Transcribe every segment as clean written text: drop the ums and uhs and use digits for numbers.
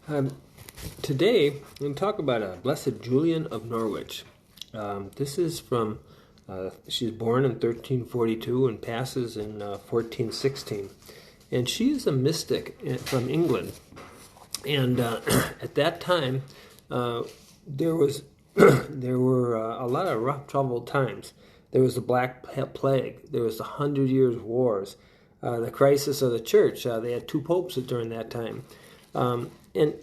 Um, Today, we're going to talk about Blessed Julian of Norwich. This is from, she was born in 1342 and passes in 1416. And she is a mystic from England. And at that time, there was there were a lot of rough, troubled times. There was the Black Plague. There was the 100 Years' Wars. The crisis of the church. They had two popes during that time. And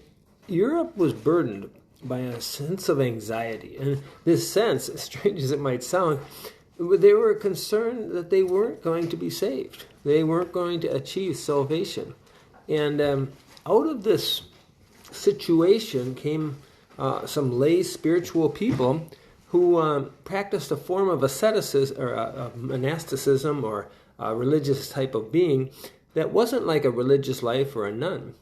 Europe was burdened by a sense of anxiety. And this sense, as strange as it might sound, they were concerned that they weren't going to be saved. They weren't going to achieve salvation. And out of this situation came some lay spiritual people who practiced a form of asceticism or monasticism or a religious type of being that wasn't like a religious life or a nun.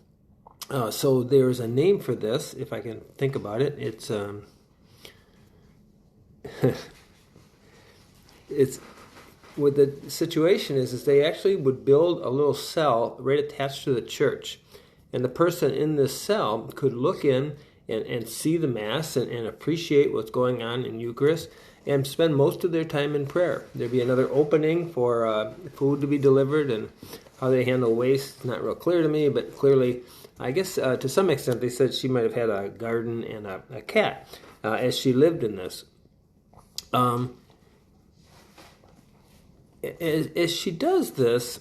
So there's a name for this, if I can think about it. It's it's what the situation is they actually would build a little cell right attached to the church, and the person in this cell could look in and see the Mass and appreciate what's going on in Eucharist and spend most of their time in prayer. There'd be another opening for food to be delivered, and how they handle waste is not real clear to me, but clearly, I guess to some extent they said she might have had a garden and a cat as she lived in this. As she does this,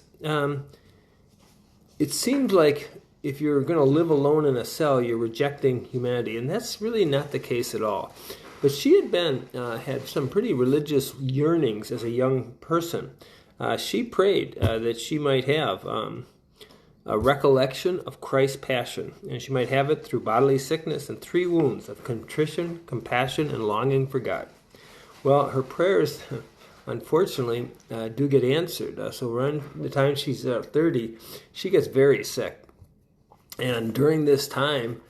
it seems like if you're going to live alone in a cell, you're rejecting humanity, and that's really not the case at all. But she had some pretty religious yearnings as a young person. She prayed that she might have a recollection of Christ's passion, and she might have it through bodily sickness and 3 wounds of contrition, compassion, and longing for God. Well, her prayers, unfortunately, do get answered. So around the time she's 30, she gets very sick. And during this time,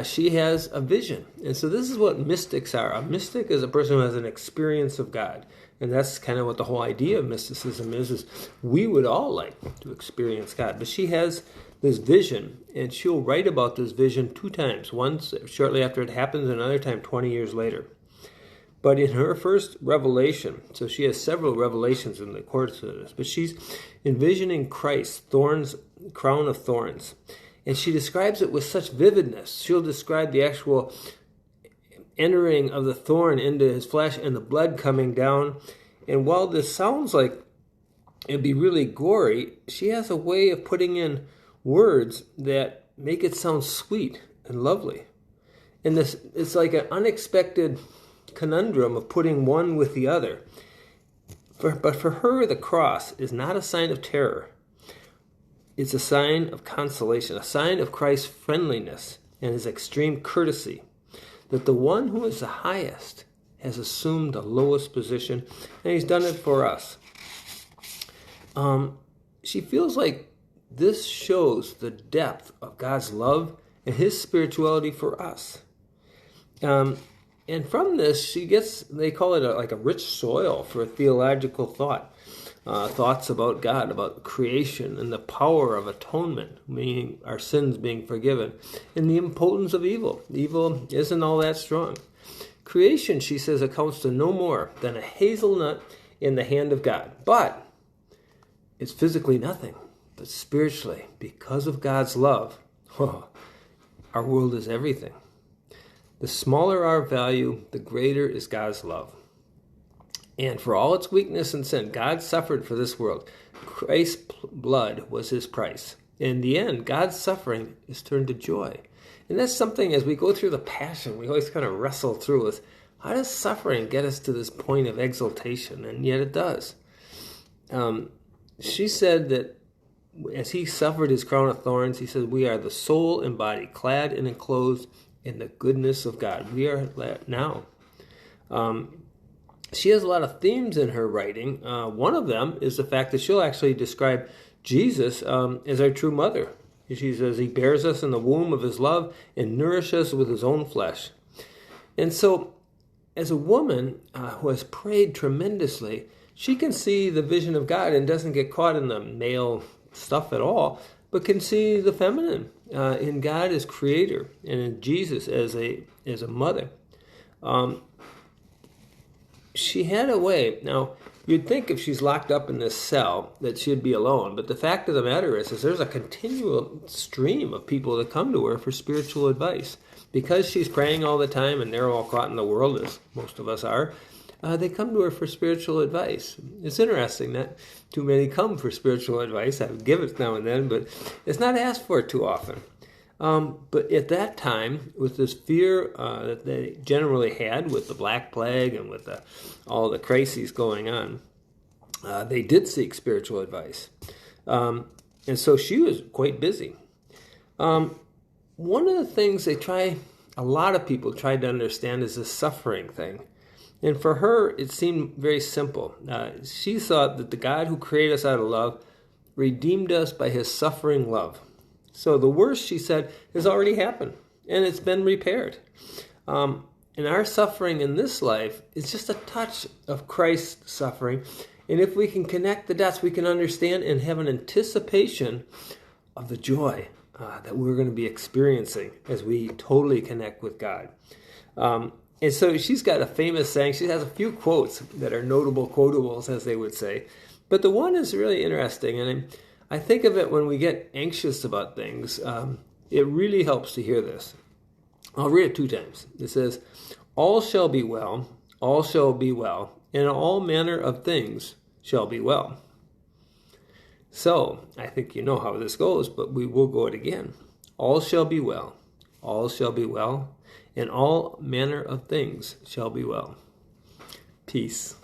she has a vision. And so this is what mystics are. A mystic is a person who has an experience of God. And that's kind of what the whole idea of mysticism is we would all like to experience God. But she has this vision, and she'll write about this vision 2 times. Once shortly after it happens, and another time 20 years later. But in her first revelation, so she has several revelations in the course of this, but she's envisioning Christ, crown of thorns. And she describes it with such vividness. She'll describe the actual entering of the thorn into his flesh and the blood coming down. And while this sounds like it'd be really gory, she has a way of putting in words that make it sound sweet and lovely. And it's like an unexpected conundrum of putting one with the other. But for her, the cross is not a sign of terror. It's a sign of consolation, a sign of Christ's friendliness and his extreme courtesy, that the one who is the highest has assumed the lowest position, and he's done it for us. She feels like this shows the depth of God's love and his spirituality for us. And from this, she gets, they call it like a rich soil for a theological thought. Thoughts about God, about creation, and the power of atonement, meaning our sins being forgiven, and the impotence of evil. Evil isn't all that strong. Creation, she says, accounts to no more than a hazelnut in the hand of God. But it's physically nothing. But spiritually, because of God's love, our world is everything. The smaller our value, the greater is God's love. And for all its weakness and sin, God suffered for this world. Christ's blood was his price. In the end, God's suffering is turned to joy. And that's something, as we go through the Passion, we always kind of wrestle through with, how does suffering get us to this point of exaltation? And yet it does. She said that as he suffered his crown of thorns, he said, we are the soul and body, clad and enclosed in the goodness of God. We are that now. She has a lot of themes in her writing. One of them is the fact that she'll actually describe Jesus as our true mother. She says he bears us in the womb of his love and nourishes us with his own flesh. And so, as a woman who has prayed tremendously, she can see the vision of God and doesn't get caught in the male stuff at all, but can see the feminine in God as creator and in Jesus as a mother. She had a way. Now, you'd think if she's locked up in this cell that she'd be alone, but the fact of the matter is there's a continual stream of people that come to her for spiritual advice. Because she's praying all the time and they're all caught in the world, as most of us are, they come to her for spiritual advice. It's interesting that too many come for spiritual advice. I would give it now and then, but it's not asked for too often. But at that time, with this fear that they generally had with the Black Plague and with all the crises going on, they did seek spiritual advice. And so she was quite busy. One of the things a lot of people tried to understand is the suffering thing. And for her, it seemed very simple. She thought that the God who created us out of love redeemed us by his suffering love. So the worst, she said, has already happened, and it's been repaired. And our suffering in this life is just a touch of Christ's suffering. And if we can connect the dots, we can understand and have an anticipation of the joy that we're going to be experiencing as we totally connect with God. And so she's got a famous saying. She has a few quotes that are notable quotables, as they would say. But the one is really interesting, and I think of it when we get anxious about things. It really helps to hear this. I'll read it 2 times. It says, all shall be well, and all manner of things shall be well. So, I think you know how this goes, but we will go it again. All shall be well, and all manner of things shall be well. Peace.